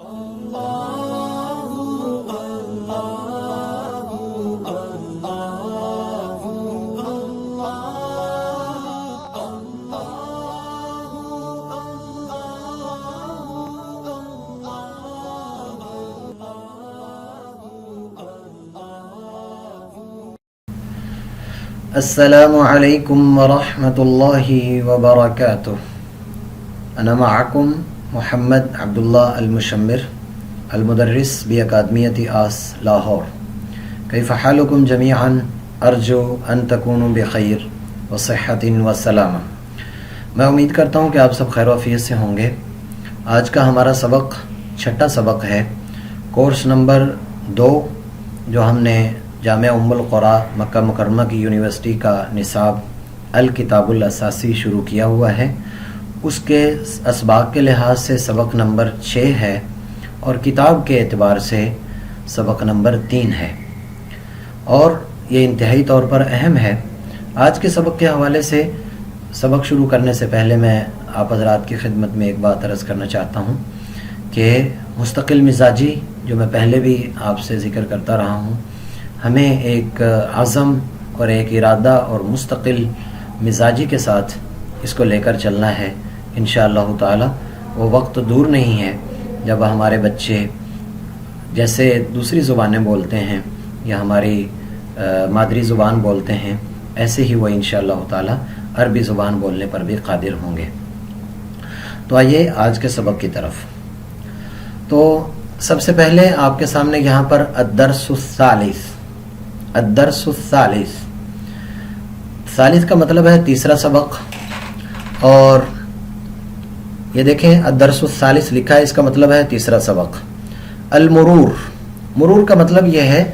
السلام علیکم ورحمۃ اللہ وبرکاتہ. انا معکم محمد عبداللہ المشمر المدرس بأکادمیۃ آس لاہور. کیف حالکم جمیعا؟ ارجو ان تکونوا بخیر وصحۃ وسلامہ. میں امید کرتا ہوں کہ آپ سب خیر و عافیت سے ہوں گے. آج کا ہمارا سبق چھٹا سبق ہے، کورس نمبر 2 جو ہم نے جامعہ ام القریٰ مکہ مکرمہ کی یونیورسٹی کا نصاب الکتاب الاساسی شروع کیا ہوا ہے. اس کے اسباق کے لحاظ سے سبق نمبر 6 ہے اور کتاب کے اعتبار سے سبق نمبر 3 ہے، اور یہ انتہائی طور پر اہم ہے. آج کے سبق کے حوالے سے سبق شروع کرنے سے پہلے میں آپ حضرات کی خدمت میں ایک بات عرض کرنا چاہتا ہوں کہ مستقل مزاجی، جو میں پہلے بھی آپ سے ذکر کرتا رہا ہوں، ہمیں ایک عزم اور ایک ارادہ اور مستقل مزاجی کے ساتھ اس کو لے کر چلنا ہے انشاءاللہ تعالی. وہ وقت دور نہیں ہے جب ہمارے بچے جیسے دوسری زبانیں بولتے ہیں یا ہماری مادری زبان بولتے ہیں، ایسے ہی وہ انشاءاللہ تعالی عربی زبان بولنے پر بھی قادر ہوں گے. تو آئیے آج کے سبق کی طرف. تو سب سے پہلے آپ کے سامنے یہاں پر الدرس الثالث ثالث کا مطلب ہے تیسرا سبق، اور یہ دیکھیں الدرس الثالث لکھا ہے، اس کا مطلب ہے تیسرا سبق. مرور کا مطلب یہ ہے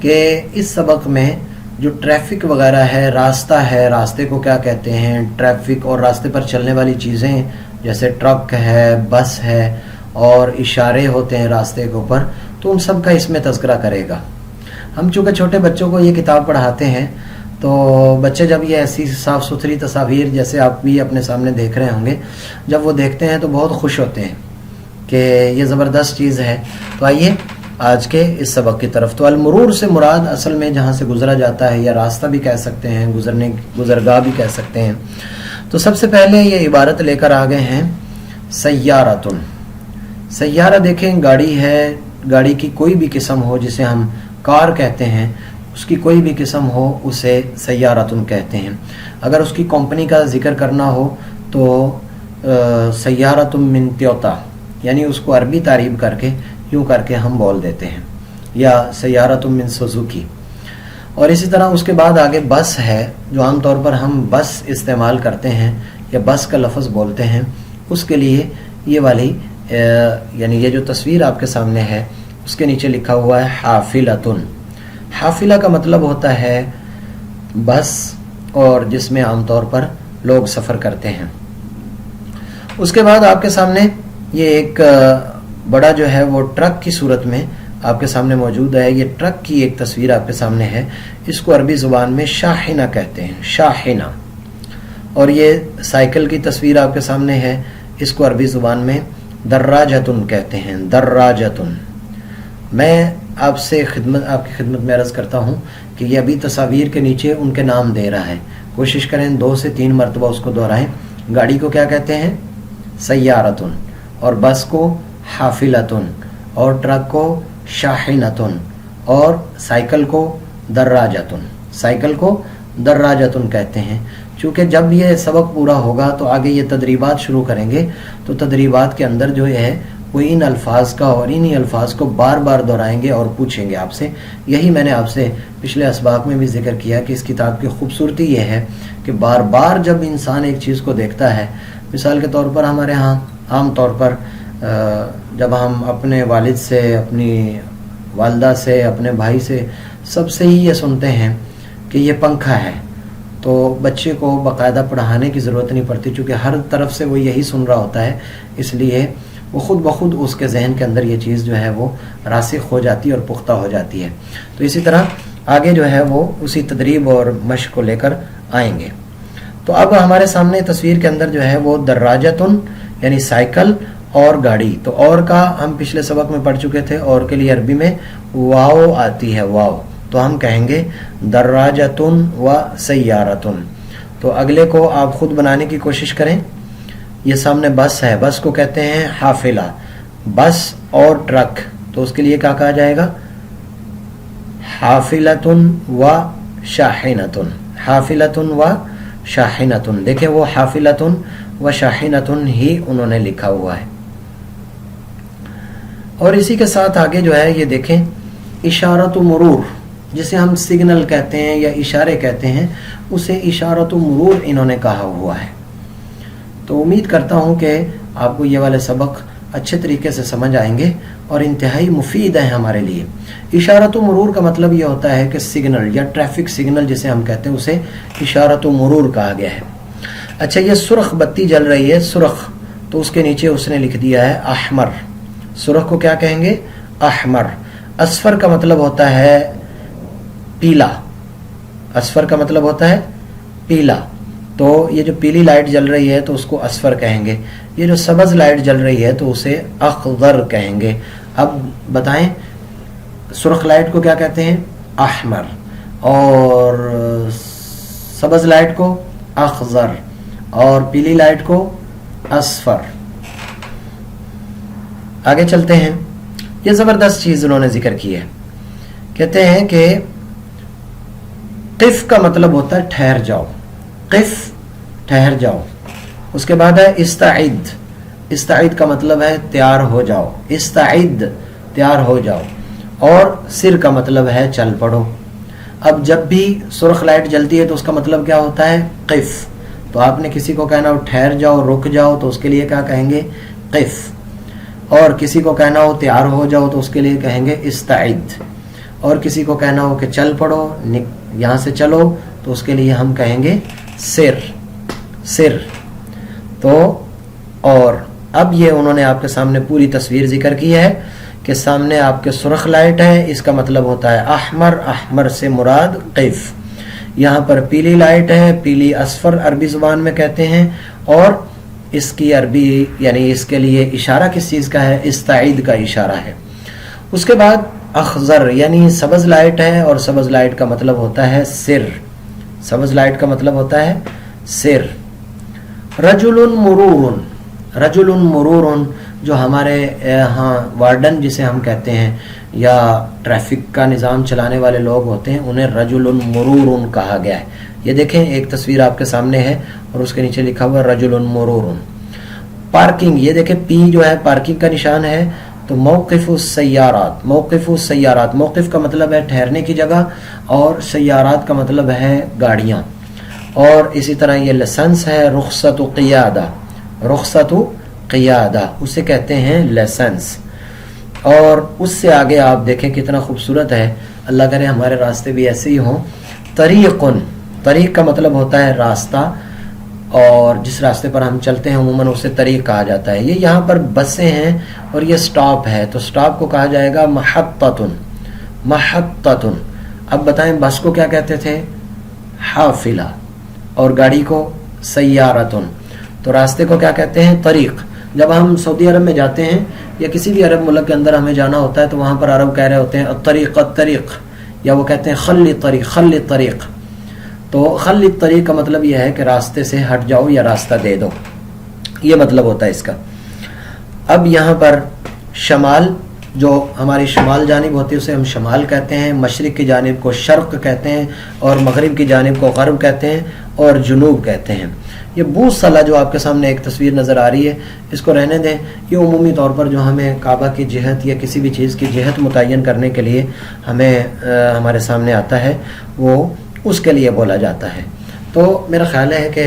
کہ اس سبق میں جو ٹریفک وغیرہ ہے، راستہ ہے، راستے کو کیا کہتے ہیں، ٹریفک اور راستے پر چلنے والی چیزیں جیسے ٹرک ہے، بس ہے اور اشارے ہوتے ہیں راستے کے اوپر، تو ان سب کا اس میں تذکرہ کرے گا. ہم چونکہ چھوٹے بچوں کو یہ کتاب پڑھاتے ہیں تو بچے جب یہ ایسی صاف ستھری تصاویر جیسے آپ بھی اپنے سامنے دیکھ رہے ہوں گے، جب وہ دیکھتے ہیں تو بہت خوش ہوتے ہیں کہ یہ زبردست چیز ہے. تو آئیے آج کے اس سبق کی طرف. تو المرور سے مراد اصل میں جہاں سے گزرا جاتا ہے، یا راستہ بھی کہہ سکتے ہیں، گزرگاہ بھی کہہ سکتے ہیں. تو سب سے پہلے یہ عبارت لے کر آ گئے ہیں سیارتن. سیارہ دیکھیں گاڑی ہے، گاڑی کی کوئی بھی قسم ہو جسے ہم کار کہتے ہیں، اس کی کوئی بھی قسم ہو اسے سیارتن کہتے ہیں. اگر اس کی کمپنی کا ذکر کرنا ہو تو سیارتن من تویوتا، یعنی اس کو عربی تعریب کر کے یوں کر کے ہم بول دیتے ہیں، یا سیارتن من سوزوکی. اور اسی طرح اس کے بعد آگے بس ہے، جو عام طور پر ہم بس استعمال کرتے ہیں یا بس کا لفظ بولتے ہیں. اس کے لیے یہ والی یعنی یہ جو تصویر آپ کے سامنے ہے اس کے نیچے لکھا ہوا ہے حافلتن. حافلہ کا مطلب ہوتا ہے بس، اور جس میں عام طور پر لوگ سفر کرتے ہیں. اس کے بعد آپ کے سامنے یہ ایک بڑا جو ہے وہ ٹرک کی صورت میں آپ کے سامنے موجود ہے. یہ ٹرک کی ایک تصویر آپ کے سامنے ہے. اس کو عربی زبان میں شاحنہ کہتے ہیں، شاحنہ. اور یہ سائیکل کی تصویر آپ کے سامنے ہے، اس کو عربی زبان میں دراجتن کہتے ہیں، دراجتن. میں آپ کی خدمت میں عرض کرتا ہوں کہ یہ ابھی تصاویر کے نیچے ان کے نام دے رہا ہے. کوشش کریں 2 سے 3 مرتبہ اس کو دہرائیں. گاڑی کو کیا کہتے ہیں؟ سیارتن، اور بس کو حافلتن، اور ٹرک کو شاحنتن، اور سائیکل کو دراجتن. سائیکل کو دراجتن کہتے ہیں. چونکہ جب یہ سبق پورا ہوگا تو آگے یہ تدریبات شروع کریں گے، تو تدریبات کے اندر جو ہے وہ ان الفاظ کا اور انہی الفاظ کو بار بار دہرائیں گے اور پوچھیں گے آپ سے. یہی میں نے آپ سے پچھلے اسباق میں بھی ذکر کیا کہ اس کتاب کی خوبصورتی یہ ہے کہ بار بار جب انسان ایک چیز کو دیکھتا ہے، مثال کے طور پر ہمارے ہاں عام طور پر جب ہم اپنے والد سے، اپنی والدہ سے، اپنے بھائی سے، سب سے ہی یہ سنتے ہیں کہ یہ پنکھا ہے، تو بچے کو باقاعدہ پڑھانے کی ضرورت نہیں پڑتی، چونکہ ہر طرف سے وہ یہی سن رہا ہوتا ہے، اس لیے وہ خود بخود اس کے ذہن کے اندر یہ چیز جو ہے وہ راسخ ہو جاتی ہے اور پختہ ہو جاتی ہے. تو اسی طرح آگے جو ہے وہ اسی تدریب اور مشق کو لے کر آئیں گے. تو اب ہمارے سامنے تصویر کے اندر جو ہے وہ دراجتن یعنی سائیکل اور गाड़ी। तो और का हम पिछले सबक में पढ़ चुके थे, और के लिए अरबी में वाव आती है, वाव। तो हम कहेंगे दर्राजतुन व सय्यारतुन। तो अगले को आप खुद बनाने की कोशिश करें। ये सामने बस है, बस को कहते हैं हाफिला, बस और ट्रक। तो उसके लिए क्या कहा जाएगा? हाफिलतुन व शाहिनतुन, हाफिलतुन व शाहिनतुन। देखिए वो हाफिलतुन व शाहिनतुन ही उन्होंने लिखा हुआ है। और इसी के साथ आगे जो है ये देखें, इशारतु मुरूर, जिसे हम सिग्नल कहते हैं या इशारे कहते हैं, उसे इशारतु मुरूर इन्होंने कहा हुआ है। तो उम्मीद करता हूँ कि आपको ये वाले सबक अच्छे तरीके से समझ आएंगे और इंतहाई मुफीद है हमारे लिए। इशारतु मुरूर का मतलब ये होता है कि सिग्नल या ट्रैफिक सिग्नल जिसे हम कहते हैं, उसे इशारतु मुरूर कहा गया है। अच्छा, ये सुर्ख बत्ती जल रही है, सुर्ख, तो उसके नीचे उसने लिख दिया है अहमर। सुर्ख को क्या कहेंगे? अहमर। असफर का मतलब होता है पीला, असफर का मतलब होता है पीला। तो ये जो पीली लाइट जल रही है तो उसको असफर कहेंगे। ये जो सब्ज लाइट जल रही है तो उसे अखज़र कहेंगे। अब बताएं, सुर्ख लाइट को क्या कहते हैं? अहमर। और सब्ज लाइट को अखज़र, और पीली लाइट को असफर। आगे चलते हैं। ये जबरदस्त चीज उन्होंने जिक्र की है। कहते हैं कि क़िफ़ का मतलब होता है ठहर जाओ, क़िफ़ ठहर जाओ। उसके बाद है इस्ताइद, इस्ताइद का मतलब है तैयार हो जाओ, इस्ताइद तैयार हो जाओ। और सिर का मतलब है चल पड़ो। अब जब भी सुर्ख लाइट जलती है तो उसका मतलब क्या होता है? क़िफ़। तो आपने किसी को कहना हो ठहर जाओ, रुक जाओ, तो उसके लिए क्या कहेंगे? क़िफ़। और किसी को कहना हो तैयार हो जाओ तो उसके लिए कहेंगे इस्ताइद। और किसी को कहना हो कि चल पड़ो, यहाँ से चलो, तो उसके लिए हम कहेंगे सिर, सिर। तो और अब ये उन्होंने आपके सामने पूरी तस्वीर जिक्र की है कि सामने आपके सुर्ख लाइट है, इसका मतलब होता है अहमर, अहमर से मुराद क़िफ़। यहाँ पर पीली लाइट है, पीली असफर अरबी ज़ुबान में कहते हैं। और इसकी अरबी यानी इसके लिए इशारा किस चीज़ का है? इस्ताइद का इशारा है। उसके बाद अखज़र यानी सब्ज़ लाइट है, और सब्ज़ लाइट का मतलब होता है सिर, सब्ज़ लाइट का मतलब होता है सिर। रजुलुन मुरूरुन, रजुलुन मुरूरुन, जो हमारे यहाँ वार्डन जिसे हम कहते हैं या ट्रैफिक का निज़ाम चलाने वाले लोग होते हैं, उन्हें रजुलुन मुरूरुन कहा गया है। ये देखें, एक तस्वीर आपके सामने है और उसके नीचे लिखा हुआ रजुलुन मुरूरुन। पार्किंग, ये देखें पी जो है पार्किंग का निशान है। तो मौक़िफ़ुस सय्यारात, मौक़िफ़ुस सय्यारात, मौक़िफ़ का मतलब है ठहरने की जगह, और सय्यारात का मतलब है गाड़ियाँ। और इसी तरह ये लाइसेंस है रुख़्सतु क़ियादा, रुख़्सतु क़ियादा उसे कहते हैं लाइसेंस। और उससे आगे आप देखें कितना खूबसूरत है, अल्लाह करे हमारे रास्ते भी ऐसे ही हों। तरीक़ुन, तरीक़ का मतलब होता है रास्ता, और जिस रास्ते पर हम चलते हैं उमूमन उसे तरीक़ कहा जाता है। ये यहाँ पर बसें हैं और ये स्टॉप है, तो स्टॉप को कहा जाएगा महत्ततुन, महत्ततुन। अब बताएं बस को क्या कहते थे? हाफिला। और गाड़ी को सय्यारतुन। तो रास्ते को क्या कहते हैं? तरीक़। जब हम सऊदी अरब में जाते हैं या किसी भी अरब मुल्क के अंदर हमें जाना होता है तो वहाँ पर अरब कह रहे होते हैं अत्तरीक़ अत्तरीक़, या वो कहते हैं खल्ली तरीक़, खल्ली तरीक़। तो खल्ली तरीक़ का मतलब यह है कि रास्ते से हट जाओ या रास्ता दे दो, ये मतलब होता है इसका। अब यहाँ पर शमाल, जो हमारी शमाल जानिब होती है उसे हम शमाल कहते हैं, मशरिक़ की जानिब को शर्क़ कहते हैं, और मगरिब की जानिब को ग़र्ब कहते हैं, और जुनूब कहते हैं। ये बूसला जो आपके सामने एक तस्वीर नज़र आ रही है, इसको रहने दें। ये उमूमी तौर पर जो हमें काबा की जिहत या किसी भी चीज़ की जिहत मुतय्यन करने के लिए हमें हमारे सामने आता है, वो उसके लिए बोला जाता है। तो मेरा ख्याल है कि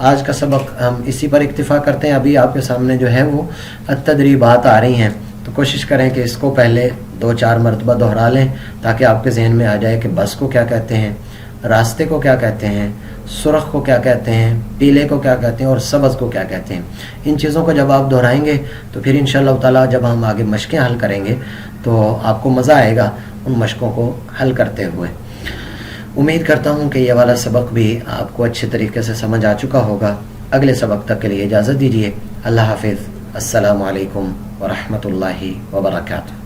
आज का सबक हम इसी पर इक्तिफ़ा करते हैं। अभी आपके सामने जो है वो तदरीबात आ रही हैं, तो कोशिश करें कि इसको पहले 2-4 मरतबा दोहरा लें ताकि आपके जहन में आ जाए कि बस को क्या कहते हैं, रास्ते को क्या कहते हैं, सुर्ख को क्या कहते हैं, पीले को क्या कहते हैं, और सब्ज़ को क्या कहते हैं। इन चीज़ों को जब आप दोहराएंगे तो फिर इंशाअल्लाह ताला जब हम आगे मशक़ें हल करेंगे तो आपको मज़ा आएगा उन मशक़ों को हल करते हुए। उम्मीद करता हूँ कि यह वाला सबक भी आपको अच्छे तरीके से समझ आ चुका होगा। अगले सबक तक के लिए इजाज़त दीजिए। अल्लाह हाफ़िज़। السلام علیکم ورحمۃ اللہ وبرکاتہ.